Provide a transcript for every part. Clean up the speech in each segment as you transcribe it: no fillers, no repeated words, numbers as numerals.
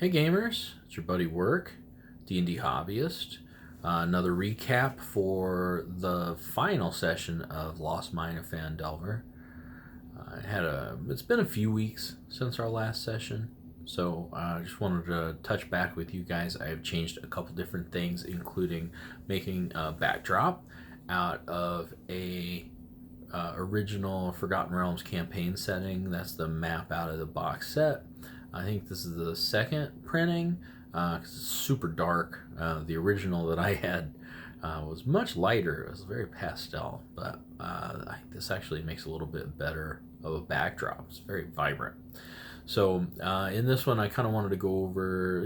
Hey gamers, it's your buddy Work, D&D Hobbyist. Another recap for the final session of Lost Mine of Phandelver. It's been a few weeks since our last session, so I just wanted to touch back with you guys. I have changed a couple different things, including making a backdrop out of a original Forgotten Realms campaign setting. That's the map out of the box set. I think this is the second printing because it's super dark. The original that I had was much lighter. It was very pastel, but I think this actually makes a little bit better of a backdrop. It's very vibrant. So in this one, I kind of wanted to go over,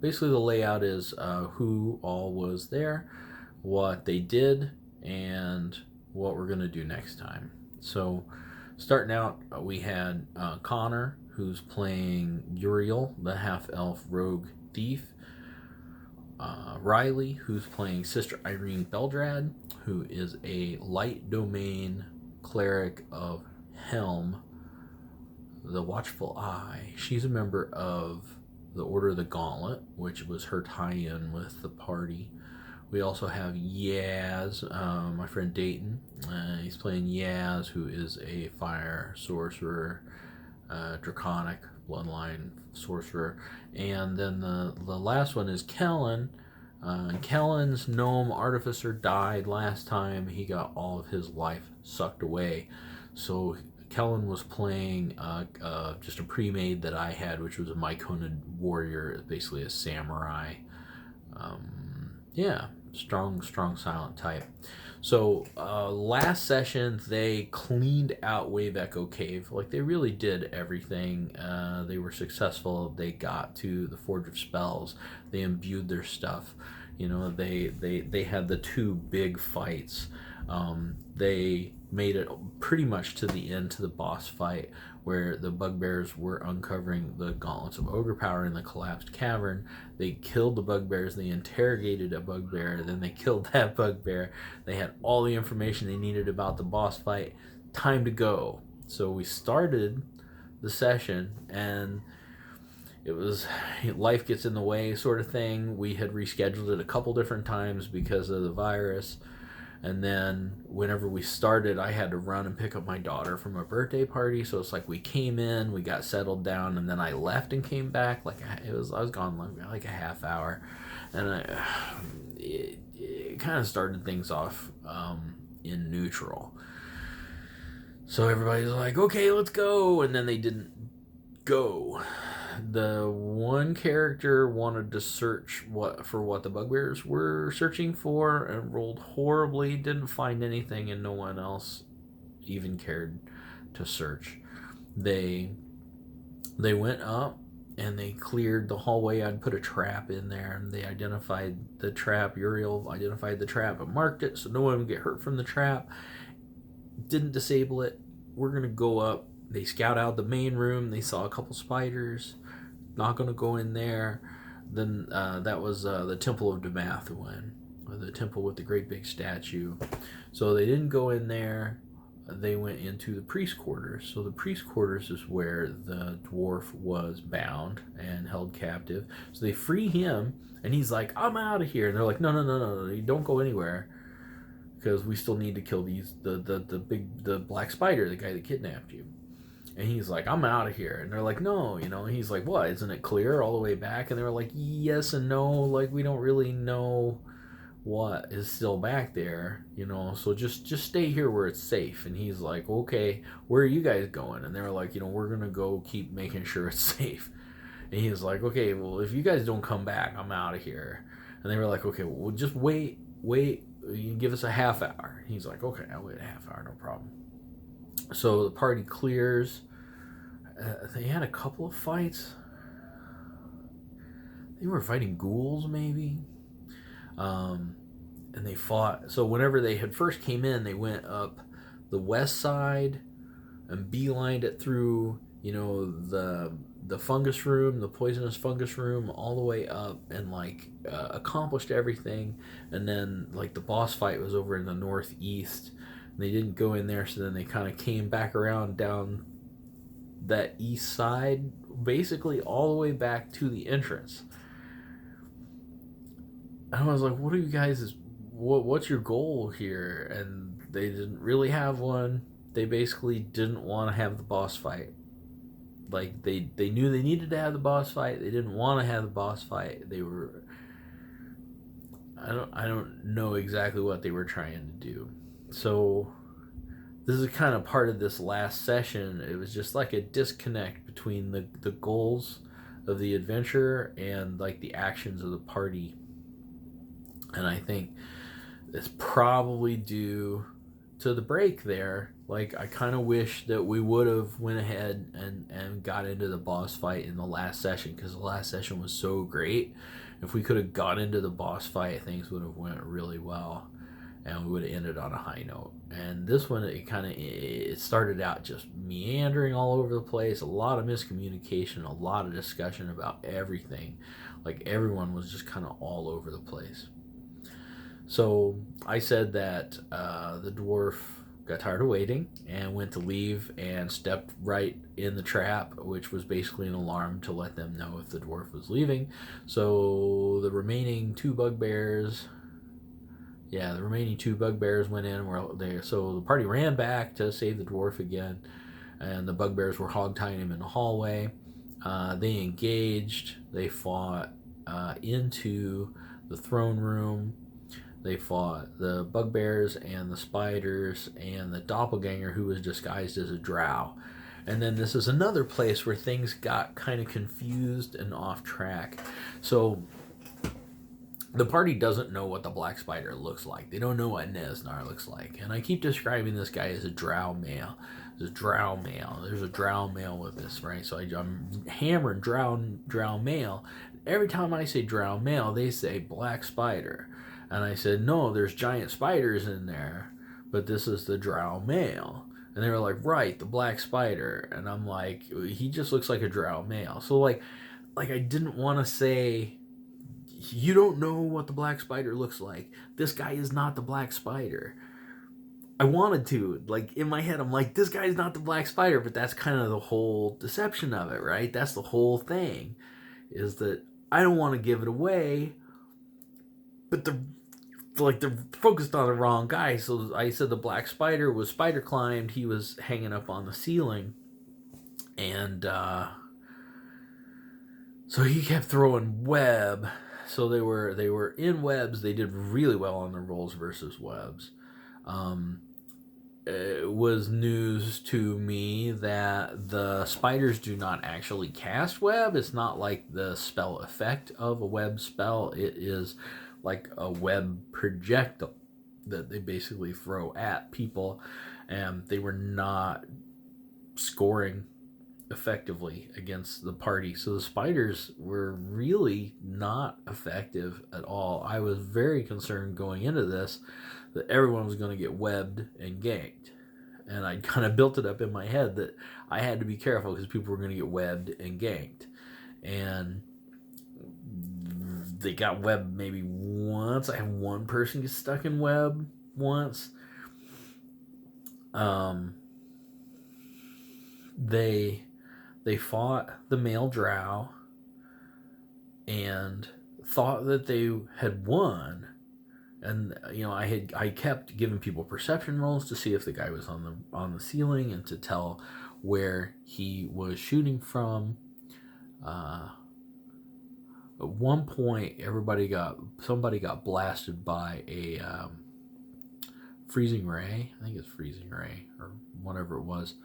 basically the layout is who all was there, what they did, and what we're going to do next time. So starting out, we had Connor, who's playing Uriel, the half-elf rogue thief. Riley, who's playing Sister Irene Beldrad, who is a light domain cleric of Helm, the Watchful Eye. She's a member of the Order of the Gauntlet, which was her tie-in with the party. We also have Yaz, my friend Dayton. He's playing Yaz, who is a fire sorcerer, draconic bloodline sorcerer. And then the last one is Kellen. Kellen's gnome artificer died last time. He got all of his life sucked away. So Kellen was playing just a pre-made that I had, which was a Myconid warrior, basically a samurai. Strong silent type. So last session they cleaned out Wave Echo Cave. Like, they really did everything. They were successful. They got to the Forge of Spells. They imbued their stuff. They had the two big fights. They made it pretty much to the end, to the boss fight, where the bugbears were uncovering the gauntlets of ogre power in the collapsed cavern. They killed the bugbears. They interrogated a bugbear. Then they killed that bugbear. They had all the information they needed about the boss fight. Time to go. So we started the session, and it was life gets in the way sort of thing. We had rescheduled it a couple different times because of the virus. And then whenever we started, I had to run and pick up my daughter from a birthday party. So it's like we came in, we got settled down, and then I left and came back. I was gone like a half hour, and it kind of started things off in neutral. So everybody's like, okay, let's go, and then they didn't go. The one character wanted to search for what the bugbears were searching for and rolled horribly, didn't find anything, and no one else even cared to search. They went up and they cleared the hallway. I'd put a trap in there, and they identified the trap. Uriel identified the trap and marked it so no one would get hurt from the trap. Didn't disable it. We're gonna go up. They scout out the main room. They saw a couple spiders. Not going to go in there. Then that was the Temple of Demathuin, the temple with the great big statue. So they didn't go in there. They went into the priest quarters. So the priest quarters is where the dwarf was bound and held captive. So they free him, and he's like, I'm out of here. And they're like, no, you don't go anywhere, because we still need to kill the black spider, the guy that kidnapped you. And he's like, I'm out of here. And they're like, no, and he's like, what, isn't it clear all the way back? And they were like, yes and no, like, we don't really know what is still back there, so just stay here where it's safe. And he's like, okay, where are you guys going? And they were like, we're gonna go keep making sure it's safe. And he's like, okay, well, if you guys don't come back, I'm out of here. And they were like, okay, well, just wait, you can give us a half hour. He's like, okay, I'll wait a half hour, no problem. So the party clears. They had a couple of fights. They were fighting ghouls, maybe. And they fought. So whenever they had first came in, they went up the west side and beelined it through, the fungus room, the poisonous fungus room, all the way up, and accomplished everything. And then the boss fight was over in the northeast. They didn't go in there, so then they kind of came back around down that east side basically all the way back to the entrance. And I was like, what are you guys, what's your goal here? And they didn't really have one. They basically didn't want to have the boss fight. Like, they knew they needed to have the boss fight. They didn't want to have the boss fight. They were, I don't know exactly what they were trying to do. So this is kind of part of this last session. It was just like a disconnect between the goals of the adventure and like the actions of the party. And I think it's probably due to the break there. Like, I kind of wish that we would have went ahead and got into the boss fight in the last session, because the last session was so great. If we could have got into the boss fight, things would have went really well, and we would have ended on a high note. And this one, it started out just meandering all over the place, a lot of miscommunication, a lot of discussion about everything. Like, everyone was just kind of all over the place. So I said that the dwarf got tired of waiting and went to leave and stepped right in the trap, which was basically an alarm to let them know if the dwarf was leaving. So the remaining two bugbears went in. So the party ran back to save the dwarf again, and the bugbears were hog-tying him in the hallway. They engaged. They fought into the throne room. They fought the bugbears and the spiders and the doppelganger, who was disguised as a drow. And then this is another place where things got kind of confused and off track. So the party doesn't know what the black spider looks like. They don't know what Nesnar looks like. And I keep describing this guy as a drow male. There's a drow male with this, right? So I'm hammering drow male. Every time I say drow male, they say black spider. And I said, no, there's giant spiders in there, but this is the drow male. And they were like, right, the black spider. And I'm like, he just looks like a drow male. So like I didn't want to say, you don't know what the black spider looks like. This guy is not the black spider. I wanted to, like, in my head, I'm like, this guy's not the black spider, but that's kind of the whole deception of it, right? That's the whole thing, is that I don't want to give it away, but they're focused on the wrong guy. So I said the black spider was spider climbed. He was hanging up on the ceiling, and so he kept throwing web. So they were in webs. They did really well on the rolls versus webs. It was news to me that the spiders do not actually cast web. It's not like the spell effect of a web spell. It is like a web projectile that they basically throw at people, and they were not scoring effectively against the party. So the spiders were really not effective at all. I was very concerned going into this that everyone was going to get webbed and ganked. And I kind of built it up in my head that I had to be careful because people were going to get webbed and ganked. And they got webbed maybe once. I had one person get stuck in web once. They fought the male drow and thought that they had won. And I kept giving people perception rolls to see if the guy was on the ceiling and to tell where he was shooting from. At one point, somebody got blasted by a freezing ray. I think it's freezing ray or whatever it was.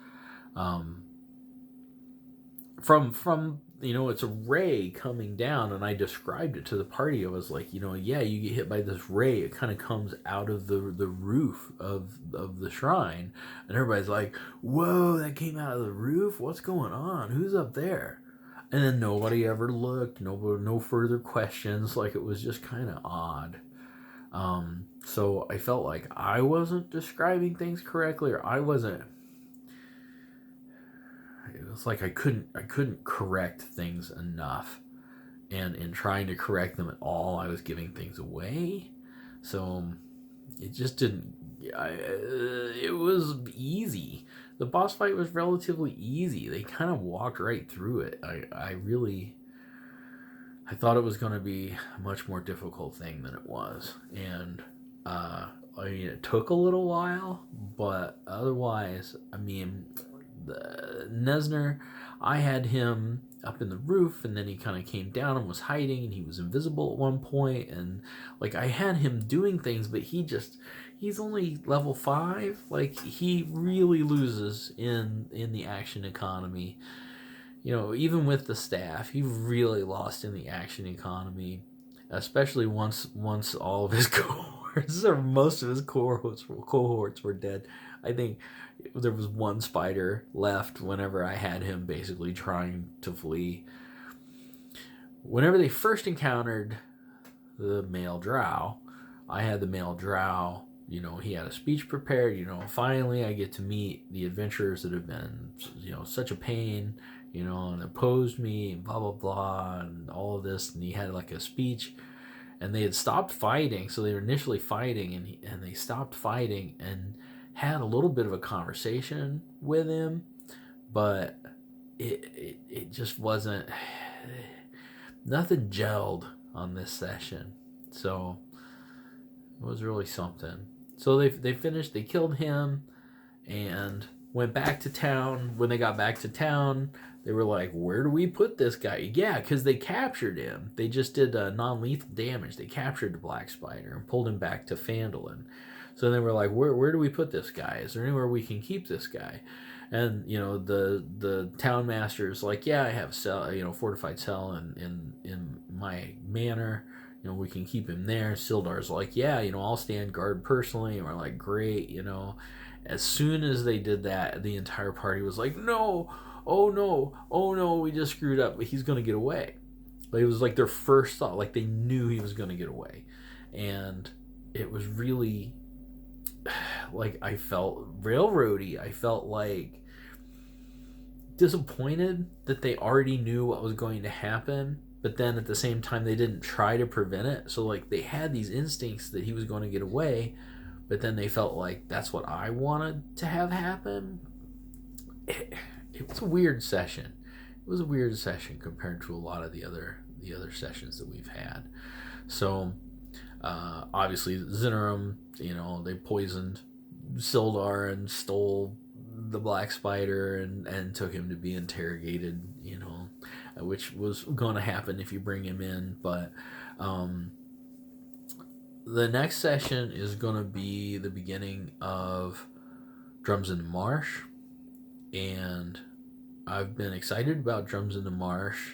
From it's a ray coming down, and I described it to the party. I was like, you get hit by this ray. It kind of comes out of the roof of the shrine, and everybody's like, whoa, that came out of the roof? What's going on? Who's up there? And then nobody ever looked. No further questions. Like, it was just kind of odd. So I felt like I wasn't describing things correctly, or I wasn't. It was like I couldn't correct things enough, and in trying to correct them at all, I was giving things away. So it just didn't. It was easy the boss fight was relatively easy. They kind of walked right through it. I thought it was going to be a much more difficult thing than it was, and I mean, it took a little while, but otherwise, I mean, the Nesner, I had him up in the roof, and then he kind of came down and was hiding, and he was invisible at one point, and like I had him doing things, but he's only level 5. Like, he really loses in the action economy. You know, even with the staff, he really lost in the action economy, especially once all of his cohorts or most of his cohorts were dead. I think there was one spider left whenever I had him basically trying to flee. Whenever they first encountered the male drow, I had the male drow, you know, he had a speech prepared, you know, finally I get to meet the adventurers that have been, you know, such a pain, you know, and opposed me and blah blah blah and all of this, and he had like a speech, and they had stopped fighting. So they were initially fighting, and they stopped fighting and had a little bit of a conversation with him, but it just wasn't, nothing gelled on this session. So it was really something. So they finished, they killed him and went back to town. When they got back to town, they were like, where do we put this guy? Yeah, because they captured him. They just did non-lethal damage. They captured the Black Spider and pulled him back to Phandalin. So they were like, where do we put this guy? Is there anywhere we can keep this guy? And, you know, the town master's like, yeah, I have cell, you know, fortified cell in my manor. You know, we can keep him there. Sildar's like, yeah, you know, I'll stand guard personally. And we're like, great, you know. As soon as they did that, the entire party was like, no, oh no, we just screwed up. But he's going to get away. But it was like their first thought. Like, they knew he was going to get away. And it was really, like, I felt railroady. I felt like disappointed that they already knew what was going to happen, but then at the same time they didn't try to prevent it. So like they had these instincts that he was going to get away, but then they felt like that's what I wanted to have happen. It was a weird session. It was a weird session compared to a lot of the other sessions that we've had. So obviously Zinarum, you know, they poisoned Sildar and stole the Black Spider and took him to be interrogated, you know, which was going to happen if you bring him in. But the next session is going to be the beginning of Drums in the Marsh, and I've been excited about Drums in the Marsh,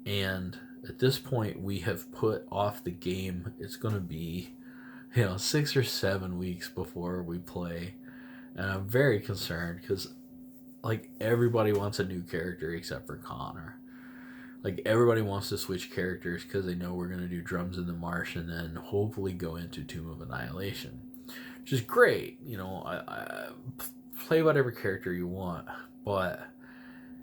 and at this point we have put off the game. It's going to be, you know, 6 or 7 weeks before we play. And I'm very concerned because, like, everybody wants a new character except for Connor. Like, everybody wants to switch characters because they know we're going to do Drums in the Marsh and then hopefully go into Tomb of Annihilation. Which is great. You know, I play whatever character you want. But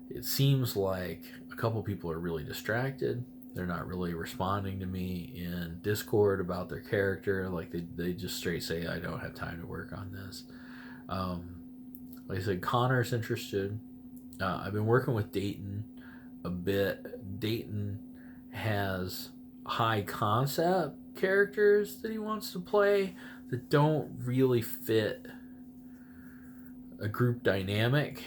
it seems like a couple people are really distracted. They're not really responding to me in Discord about their character. Like, they just straight say, I don't have time to work on this. Like I said, Connor's interested. I've been working with Dayton a bit. Dayton has high concept characters that he wants to play that don't really fit a group dynamic.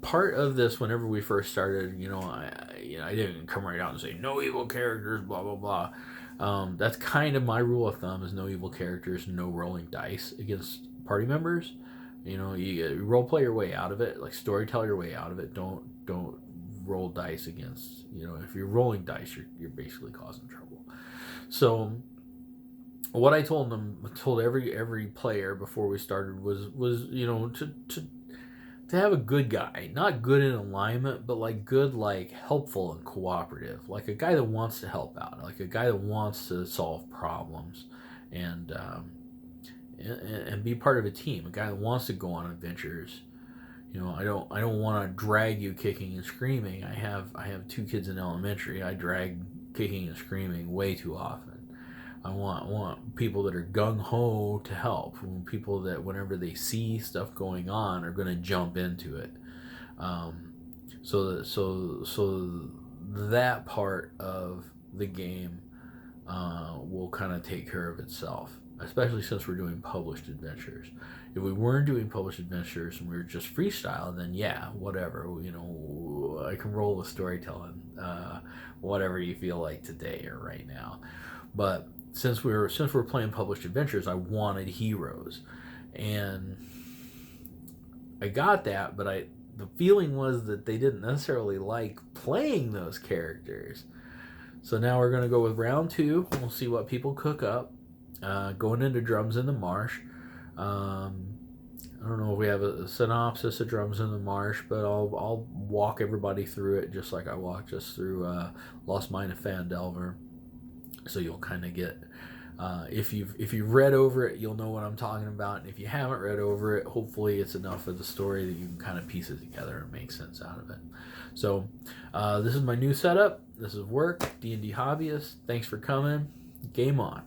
Part of this, whenever we first started, you know, I didn't come right out and say no evil characters, blah blah blah. That's kind of my rule of thumb: is no evil characters, no rolling dice against party members. You know, you role play your way out of it, like storytell your way out of it. Don't roll dice against, you know, if you're rolling dice, you're basically causing trouble. So what I told every player before we started was you know, to have a good guy, not good in alignment, but like good, like helpful and cooperative, like a guy that wants to help out, like a guy that wants to solve problems, and be part of a team, a guy that wants to go on adventures. You know, I don't want to drag you kicking and screaming. I have 2 kids in elementary. I drag kicking and screaming way too often. I want people that are gung ho to help. People that whenever they see stuff going on are going to jump into it. Um, so that part of the game will kind of take care of itself, especially since we're doing published adventures. If we weren't doing published adventures and we were just freestyle, then yeah, whatever. I can roll with storytelling, whatever you feel like today or right now. But since we're playing published adventures, I wanted heroes, and I got that, but the feeling was that they didn't necessarily like playing those characters. So now we're going to go with round two. We'll see what people cook up. Going into Drums in the Marsh. I don't know if we have a synopsis of Drums in the Marsh, but I'll walk everybody through it just like I walked us through Lost Mine of Phandelver. So you'll kind of get, if you've read over it, you'll know what I'm talking about. And if you haven't read over it, hopefully it's enough of the story that you can kind of piece it together and make sense out of it. So this is my new setup. This is work. D&D Hobbyist. Thanks for coming. Game on.